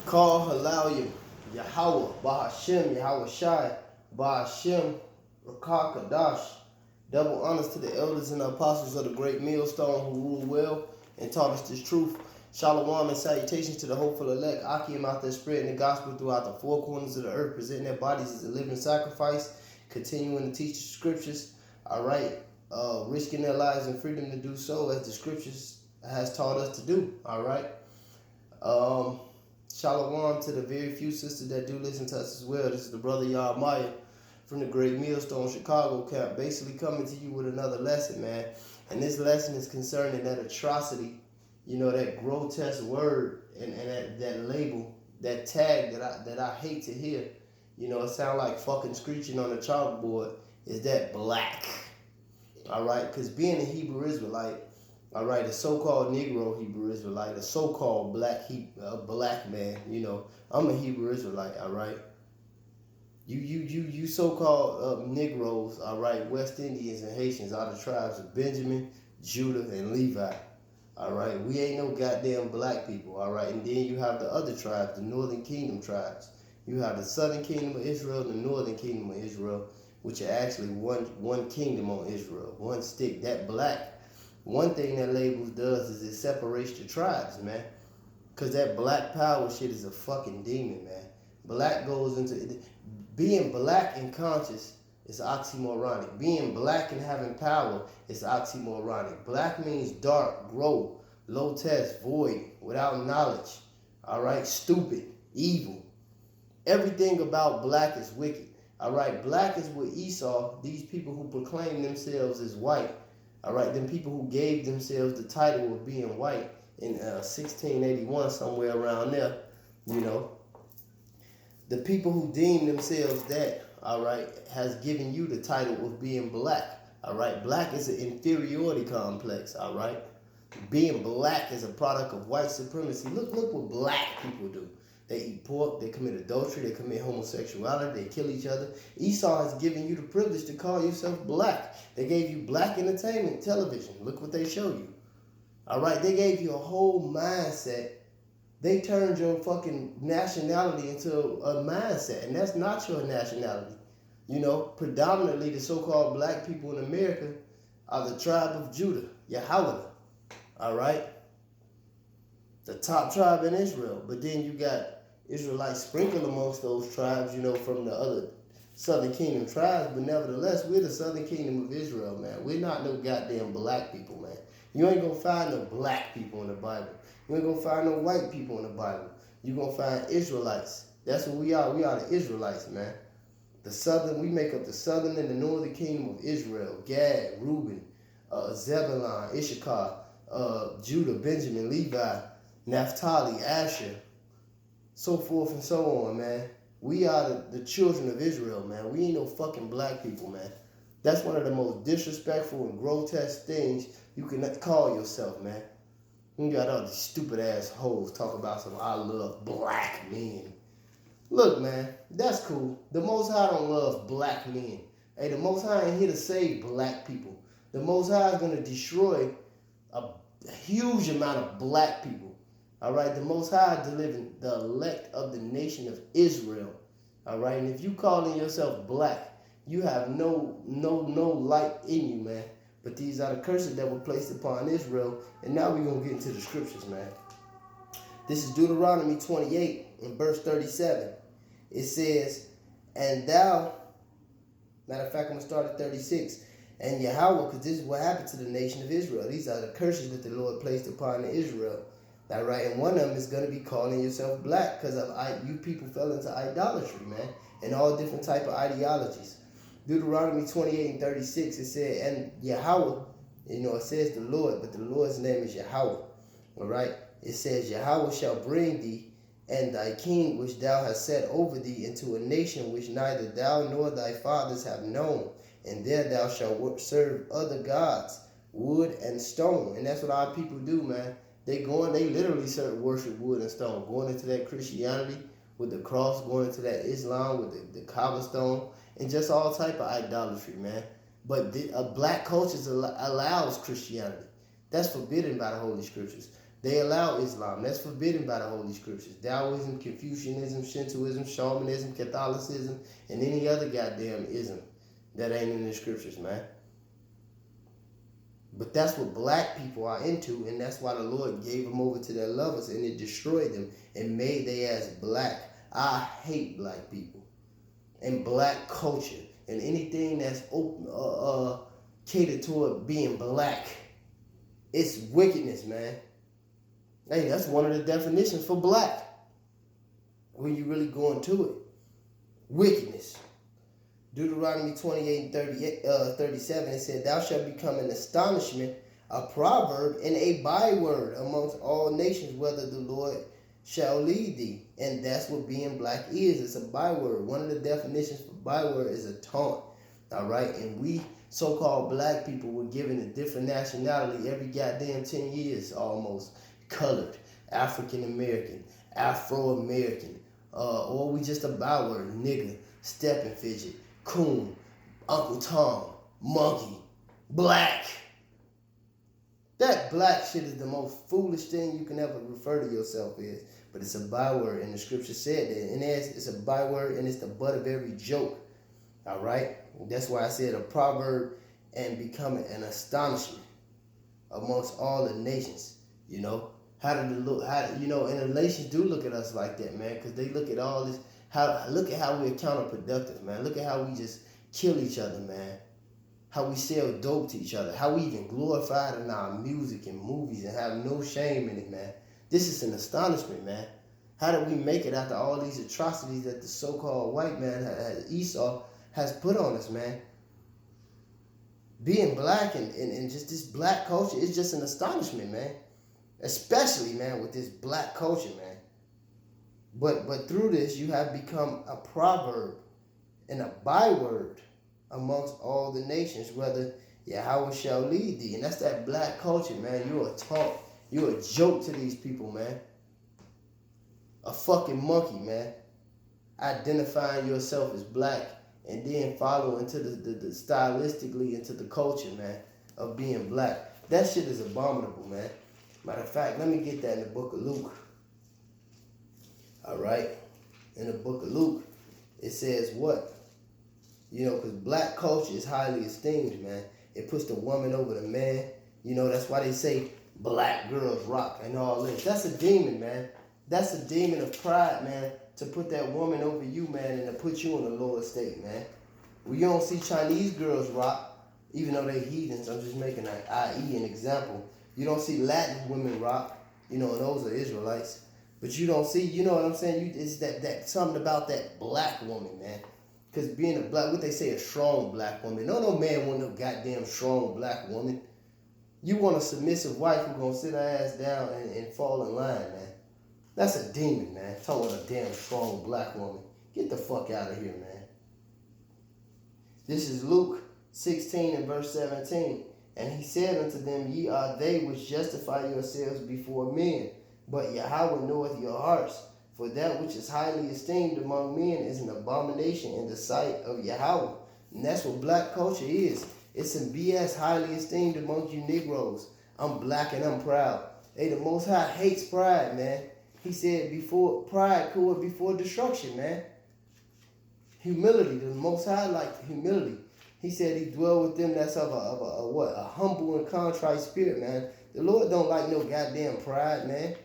Call Halalim, Yahweh, Bahashem, Yahweh Shai, Bahashem, Rakah Kadash. Double honors to the elders and the apostles of the great millstone who ruled well and taught us this truth. Shalom and salutations to the hopeful elect. Akim out there spreading the gospel throughout the four corners of the earth, presenting their bodies as a living sacrifice, continuing to teach the scriptures. All right, risking their lives and freedom to do so as the scriptures has taught us to do. All right. Shalom to the very few sisters that do listen to us as well. This is the brother Yahweh from the Great Millstone Chicago camp, basically coming to you with another lesson, man. And this lesson is concerning that atrocity, that grotesque word and that label, that tag that I hate to hear. It sounds like fucking screeching on a chalkboard. Is that black? All right, because being a Hebrew Israelite, all right, a so-called Negro Hebrew Israelite, a so-called black man, I'm a Hebrew Israelite, all right. You so-called Negroes, all right, West Indians and Haitians are the tribes of Benjamin, Judah, and Levi, all right. We ain't no goddamn black people, all right. And then you have the other tribes, the Northern Kingdom tribes. You have the Southern Kingdom of Israel and the Northern Kingdom of Israel, which are actually one kingdom on Israel, one stick. That black. One thing that labels does is it separates the tribes, man. Because that black power shit is a fucking demon, man. Black goes into... Being black and conscious is oxymoronic. Being black and having power is oxymoronic. Black means dark, grow, low test, void, without knowledge. All right? Stupid, evil. Everything about black is wicked. All right? Black is what Esau, these people who proclaim themselves as white, all right, them people who gave themselves the title of being white in 1681, somewhere around there, the people who deem themselves that, all right, has given you the title of being black, all right. Black is an inferiority complex, all right. Being black is a product of white supremacy. Look what black people do. They eat pork, they commit adultery, they commit homosexuality, they kill each other. Esau has given you the privilege to call yourself black. They gave you black entertainment television. Look what they show you. All right, they gave you a whole mindset. They turned your fucking nationality into a mindset, and that's not your nationality. Predominantly the so-called black people in America are the tribe of Judah, Yahweh. All right? The top tribe in Israel. But then you got Israelites sprinkled amongst those tribes, from the other Southern Kingdom tribes. But nevertheless, we're the Southern Kingdom of Israel, man. We're not no goddamn black people, man. You ain't gonna find no black people in the Bible. You ain't gonna find no white people in the Bible. You're gonna find Israelites. That's what we are. We are the Israelites, man. We make up the Southern and the Northern Kingdom of Israel. Gad, Reuben, Zebulun, Issachar, Judah, Benjamin, Levi, Naphtali, Asher, so forth and so on, man. We are the children of Israel, man. We ain't no fucking black people, man. That's one of the most disrespectful and grotesque things you can call yourself, man. You got all these stupid ass hoes talk about some I love black men. Look, man, that's cool. The Most High don't love black men. Hey, the Most High ain't here to save black people. The Most High is going to destroy a huge amount of black people. All right, the Most High delivered the elect of the nation of Israel. All right, and if you calling yourself black, you have no light in you, man. But these are the curses that were placed upon Israel. And now we're going to get into the scriptures, man. This is Deuteronomy 28 in verse 37. It says, and thou, matter of fact, I'm going to start at 36. And Yahweh, because this is what happened to the nation of Israel. These are the curses that the Lord placed upon Israel. All right, and one of them is going to be calling yourself black because you people fell into idolatry, man, and all different type of ideologies. Deuteronomy 28 and 36, it said, and Yahweh, it says the Lord, but the Lord's name is Yahweh. All right, it says, Yahweh shall bring thee and thy king which thou hast set over thee into a nation which neither thou nor thy fathers have known, and there thou shalt serve other gods, wood and stone. And that's what our people do, man. They literally worship wood and stone, going into that Christianity with the cross, going into that Islam with the cobblestone, and just all type of idolatry, man. But black culture allows Christianity. That's forbidden by the Holy Scriptures. They allow Islam. That's forbidden by the Holy Scriptures. Taoism, Confucianism, Shintoism, Shamanism, Catholicism, and any other goddamn ism that ain't in the Scriptures, man. But that's what black people are into, and that's why the Lord gave them over to their lovers, and it destroyed them and made their ass black. I hate black people and black culture and anything that's open, catered toward being black. It's wickedness, man. Hey, that's one of the definitions for black. When you really go into it. Wickedness. Deuteronomy 28:37, it said, "Thou shalt become an astonishment, a proverb, and a byword amongst all nations, whether the Lord shall lead thee." And that's what being black is. It's a byword. One of the definitions for byword is a taunt. All right? And we so-called black people were given a different nationality every goddamn 10 years almost. Colored, African-American, Afro-American, or we just a byword, nigga, stepping fidget, coon, Uncle Tom, monkey, black. That black shit is the most foolish thing you can ever refer to yourself as. But it's a byword, and the scripture said that. And it's a byword, and it's the butt of every joke. All right? That's why I said a proverb and becoming an astonishment amongst all the nations. You know? How did it look? And the nations do look at us like that, man, because they look at all this. Look at how we're counterproductive, man. Look at how we just kill each other, man. How we sell dope to each other. How we even glorify it in our music and movies and have no shame in it, man. This is an astonishment, man. How did we make it after all these atrocities that the so-called white man, Esau, has put on us, man? Being black and just this black culture is just an astonishment, man. Especially, man, with this black culture, man. But through this, you have become a proverb and a byword amongst all the nations, whether Yahweh shall lead thee. And that's that black culture, man. You're a taunt. You're a joke to these people, man. A fucking monkey, man. Identifying yourself as black and then follow into the stylistically into the culture, man, of being black. That shit is abominable, man. Matter of fact, let me get that in the book of Luke. All right? In the book of Luke, it says what? Because black culture is highly esteemed, man. It puts the woman over the man. That's why they say black girls rock and all this. That's a demon, man. That's a demon of pride, man, to put that woman over you, man, and to put you in a lower state, man. Well, you don't see Chinese girls rock, even though they're heathens. I'm just making an example. You don't see Latin women rock, and those are Israelites. But you don't see, you know what I'm saying? It's that something about that black woman, man. Because being a black, what they say, a strong black woman. No man want no goddamn strong black woman. You want a submissive wife who's going to sit her ass down and fall in line, man. That's a demon, man. Talking about a damn strong black woman. Get the fuck out of here, man. This is Luke 16 and verse 17. And he said unto them, Ye are they which justify yourselves before men, but Yahweh knoweth your hearts. For that which is highly esteemed among men is an abomination in the sight of Yahweh. And that's what black culture is. It's some BS highly esteemed among you Negroes. I'm black and I'm proud. Hey, the Most High hates pride, man. He said pride could before destruction, man. Humility, the Most High like humility. He said he dwell with them that's of a humble and contrite spirit, man. The Lord don't like no goddamn pride, man.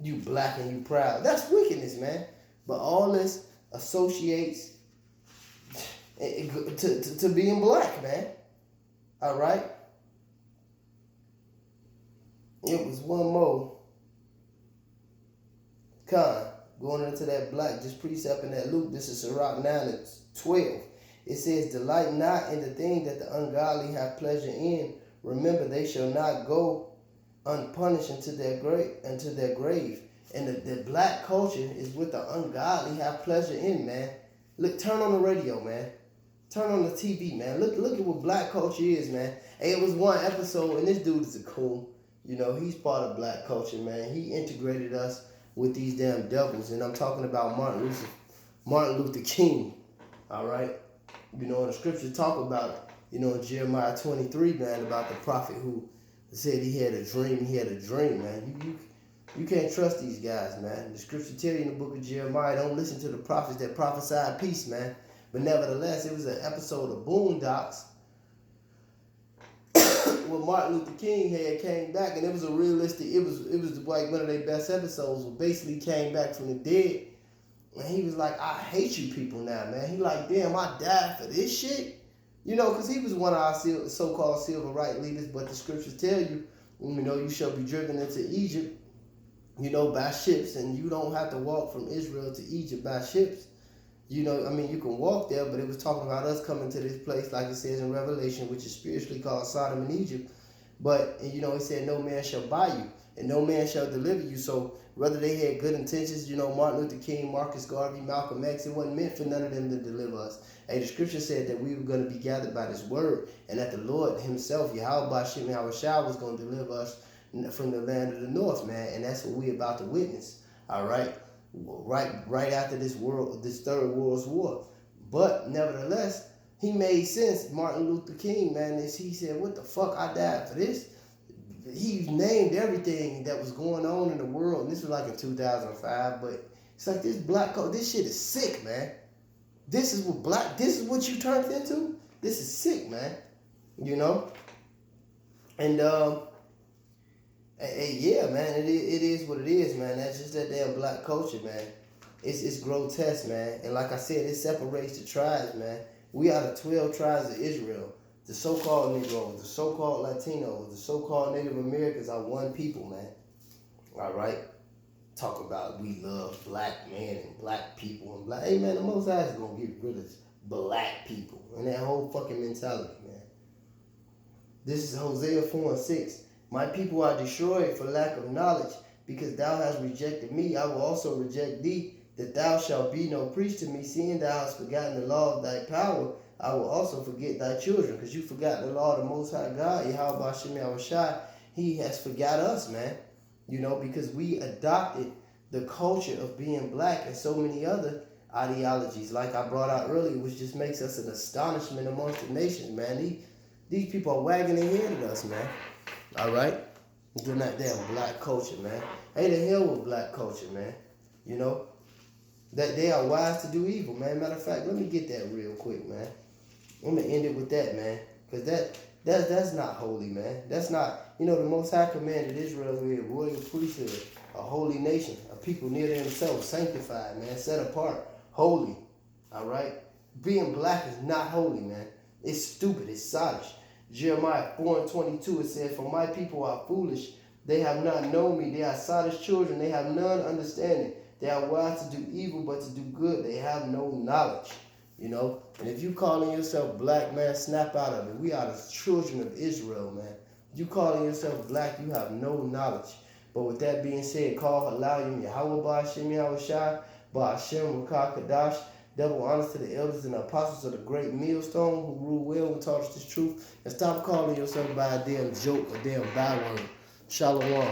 You black and you proud. That's wickedness, man. But all this associates to being black, man. All right? It was one more. Going into that black, just precept in that Luke. This is Sirach 9 and 12. It says, Delight not in the thing that the ungodly have pleasure in. Remember, they shall not go unpunished into their grave. And the black culture is what the ungodly have pleasure in, man. Look, turn on the radio, man. Turn on the TV, man. Look at what black culture is, man. Hey, it was one episode, and this dude is a coon. He's part of black culture, man. He integrated us with these damn devils, and I'm talking about Martin Luther King. All right? And the scriptures talk about, in Jeremiah 23, man, about the prophet who said he had a dream. He had a dream, man. You can't trust these guys, man. The scripture tell you in the book of Jeremiah, don't listen to the prophets that prophesy peace, man. But nevertheless, it was an episode of Boondocks where Martin Luther King had came back, and it was a realistic. It was like one of their best episodes. Where basically came back from the dead, and he was like, "I hate you people now, man." He like, "Damn, I died for this shit," because he was one of our so-called civil rights leaders. But the scriptures tell you, you shall be driven into Egypt, by ships, and you don't have to walk from Israel to Egypt by ships. You can walk there, but it was talking about us coming to this place, like it says in Revelation, which is spiritually called Sodom and Egypt. But, it said, no man shall buy you, and no man shall deliver you. So, whether they had good intentions, Martin Luther King, Marcus Garvey, Malcolm X, it wasn't meant for none of them to deliver us. Hey, the scripture said that we were going to be gathered by this word, and that the Lord himself, Yahweh Bashim Yahushua, was going to deliver us from the land of the north, man. And that's what we're about to witness, all right? Right after this third world war. But nevertheless, he made sense. Martin Luther King, man, he said, what the fuck, I died for this? He named everything that was going on in the world, and this was like in 2005, but it's like this shit is sick, man. This is what you turned into? This is sick, man. And yeah, man, it is what it is, man. That's just that damn black culture, man. It's grotesque, man. And like I said, it separates the tribes, man. We are the 12 tribes of Israel. The so-called Negroes, the so-called Latinos, the so-called Native Americans are one people, man. All right? Talk about we love black men and black people and black. Hey, man, the Most High is going to get rid of black people and that whole fucking mentality, man. This is Hosea 4:6. My people are destroyed for lack of knowledge, because thou hast rejected me. I will also reject thee, that thou shalt be no priest to me, seeing thou hast forgotten the law of thy power. I will also forget thy children, because you forgot the law of the Most High God, Yahweh Bashim Yahushua. He has forgot us, man. Because we adopted the culture of being black and so many other ideologies, like I brought out earlier, which just makes us an astonishment amongst the nations, man. These people are wagging their head at us, man. All right? Doing that damn black culture, man. Hey, the hell with black culture, man. That they are wise to do evil, man. Matter of fact, let me get that real quick, man. I'm going to end it with that, man. Because that's not holy, man. That's not, the Most High commanded Israel to be a royal priesthood, a holy nation, a people near to themselves, sanctified, man, set apart, holy. All right? Being black is not holy, man. It's stupid. It's sottish. Jeremiah 4:22, it says, for my people are foolish. They have not known me. They are sottish children. They have none understanding. They are wise to do evil, but to do good. They have no knowledge. And if you calling yourself black, man, snap out of it. We are the children of Israel, man. If you calling yourself black, you have no knowledge. But with that being said, call Halayim Yahweh Ba'Hashem Yahushua, Ba'Hashem Rakah Kadash. Double honors to the elders and the apostles of the great millstone who rule well and taught us this truth. And stop calling yourself by a damn joke or damn byword. Shalom.